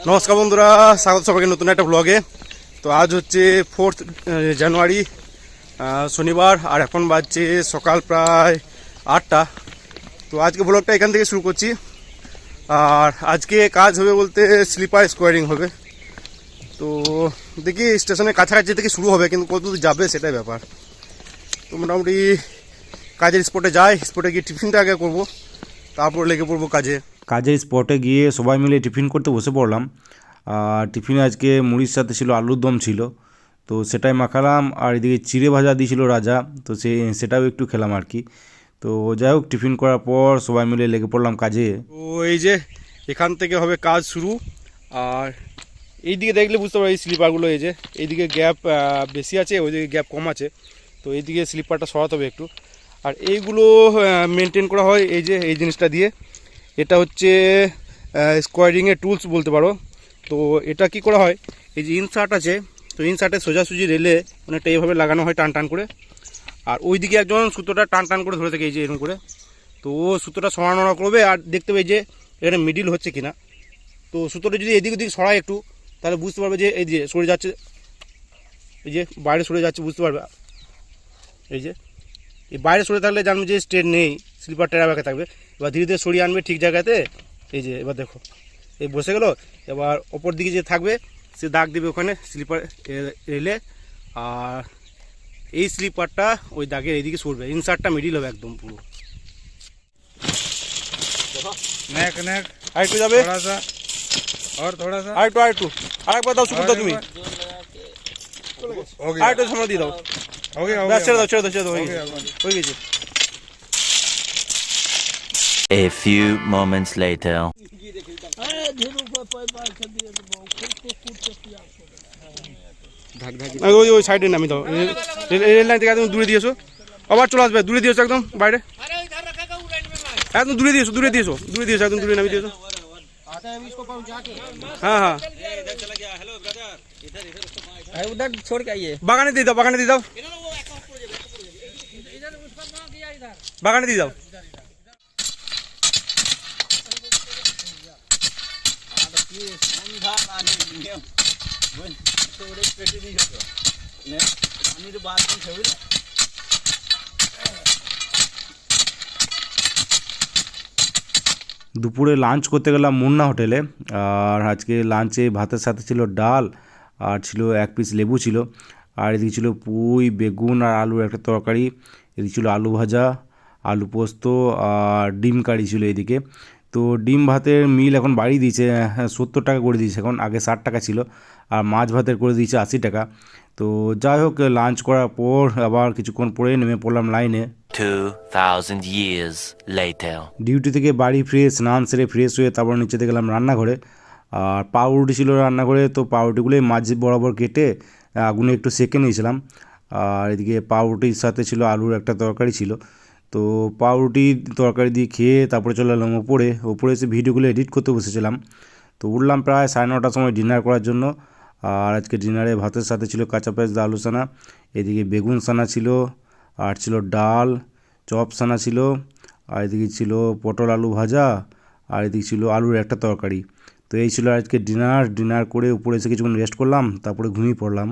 নমস্কার বন্ধুরা, স্বাগত সবাইকে নতুন একটা ব্লগে। তো আজ হচ্ছে 4 জানুয়ারি, শনিবার, আর এখন বাজছে সকাল প্রায় 8টা। তো আজকে ব্লগটা এখান থেকে শুরু করছি। আর আজকে কাজ হবে বলতে স্লিপার স্কোয়ারিং হবে। তো দেখি স্টেশনের কাছাকাছি থেকে শুরু হবে, কিন্তু কত দূর যাবে সেটাই ব্যাপার। তো মোটামুটি কাজের স্পটে যাই, স্পটে গিয়ে টিফিনটা আগে করবো, তারপর লেগে পড়বো কাজে। কাজের স্পটে গিয়ে সবাই মিলে টিফিন করতে বসে পড়লাম। আর টিফিনে আজকে মুড়ির সাথে ছিল আলুর দম ছিল, তো সেটাই মাখালাম। আর এদিকে চিড়ে ভাজা দিয়েছিল রাজা, তো সেটাও একটু খেলাম আর কি। তো যাই হোক, টিফিন করার পর সবাই মিলে লেগে পড়লাম কাজে। তো এই যে এখান থেকে হবে কাজ শুরু। আর এই দিকে দেখলে বুঝতে পারো, এই স্লিপারগুলো এই যে এইদিকে গ্যাপ বেশি আছে, ওইদিকে গ্যাপ কম আছে। তো এইদিকে স্লিপারটা সরাতে হবে একটু। আর এইগুলো মেনটেন করা হয় এই যে এই জিনিসটা দিয়ে। এটা হচ্ছে স্কোয়ারিংয়ের টুলস বলতে পারো। তো এটা কি করা হয়, এই যে ইনসার্ট আছে, তো ইনসার্টে সোজাসুজি রেলে অনেকটা এইভাবে লাগানো হয় টান টান করে। আর ওইদিকে একজন সুতোটা টান টান করে ধরে থাকে এই যে এরকম করে। তো ও সুতোটা সরানো করবে আর দেখতে পাবে যে এখানে মিডিল হচ্ছে কিনা। তো সুতোটা যদি এদিক ওদিক সরায় একটু, তাহলে বুঝতে পারবে যে এই যে সরে যাচ্ছে, এই যে বাইরে সরে যাচ্ছে, বুঝতে পারবে। এই যে এই বাইরে সরে থাকলে জানবে যে স্ট্রেট নেই, স্লিপার টেরা ব্যাকে থাকবে। এবার ধীরে ধীরে সরিয়ে আনবে ঠিক জায়গাতে। এই যে এবার দেখো এই বসে গেল। এবার ওপর দিকে যে থাকবে সে দাগ দেবে ওখানে স্লিপার রেলে। আর এই স্লিপারটা ওই দাগের এইদিকে সরবে, ইনসার্টটা মিডিল হবে একদম পুরো। नेक नेक আর একটু যাবে, थोड़ा सा और थोड़ा सा আর একটু আরেকবার দাও সুতো দাও তুমি, हो আর गया একটু সামনে দিয়ে দাও। हो गया हो ব্যাস ছেড়ে गया দাও ছেড়ে দাও ছেড়ে দাও, হয়ে हो গেছে गया হয়ে গেছে। A few moments later. ওই ওই সাইডে নামি দাও, রেল লাইন থেকে একদম দূরে দিয়েছো। আবার চলে আসবে, দূরে দিয়েছো একদম বাইরে, একদম দূরে দিয়েছো দূরে দিয়েছো দূরে দিয়েছো, একদম দূরে নামিয়ে দিয়েছো। হ্যাঁ হ্যাঁ, उधर छोड़ के आइए। বাগানে দিয়ে দাও, বাগানে দিয়ে দাও, বাগানে দিয়ে দাও। দুপুরে লাঞ্চ করতে গেলাম মুন্না হোটেলে। আর আজকে লাঞ্চে ভাতের সাথে ছিল ডাল, আর ছিল 1 পিস লেবু ছিল। আর এদিকে ছিল পুঁই বেগুন আর আলুর একটা তরকারি। এদিকে ছিল আলু ভাজা, আলু পোস্ত, আর ডিম কারি ছিল এদিকে। তো ডিম ভাতের মিল এখন বাড়িয়ে দিয়েছে, 70 টাকা করে দিয়েছে এখন, আগে 60 টাকা ছিল। আর মাছ ভাতের করে দিয়েছে 80 টাকা। তো যাই হোক, লাঞ্চ করার পর আবার কিছুক্ষণ পরে নেমে পড়লাম লাইনে। 2,000 years later. ডিউটি থেকে বাড়ি ফিরে স্নান সেরে ফ্রেশ হয়ে তারপর নিচেতে গেলাম রান্নাঘরে। আর পাউরুটি ছিল রান্নাঘরে, তো পাউরুটিগুলোই মাঝ বরাবর কেটে আগুনে একটু সেঁকে নিয়েছিলাম। আর এদিকে পাউরুটির সাথে ছিল আলুর একটা তরকারি ছিল। তো পাউরুটি তরকারি দিয়ে খেয়ে তারপরে চলে এলাম ওপরে। ওপরে এসে ভিডিওগুলো এডিট করতে বসেছিলাম। তো উঠলাম প্রায় 9:30টার সময় ডিনার করার জন্য। আর আজকে ডিনারে ভাতের সাথে ছিল কাঁচা পেঁয়াজ দা আলু সানা, এদিকে বেগুন সানা ছিল, আর ছিল ডাল, চপ সানা ছিল, আর এদিকে ছিল পটল আলু ভাজা, আর এদিকে ছিল আলুর একটা তরকারি। তো এই ছিল আজকে ডিনার করে উপরে এসে কিছুক্ষণ রেস্ট করলাম, তারপরে ঘুমিয়ে পড়লাম।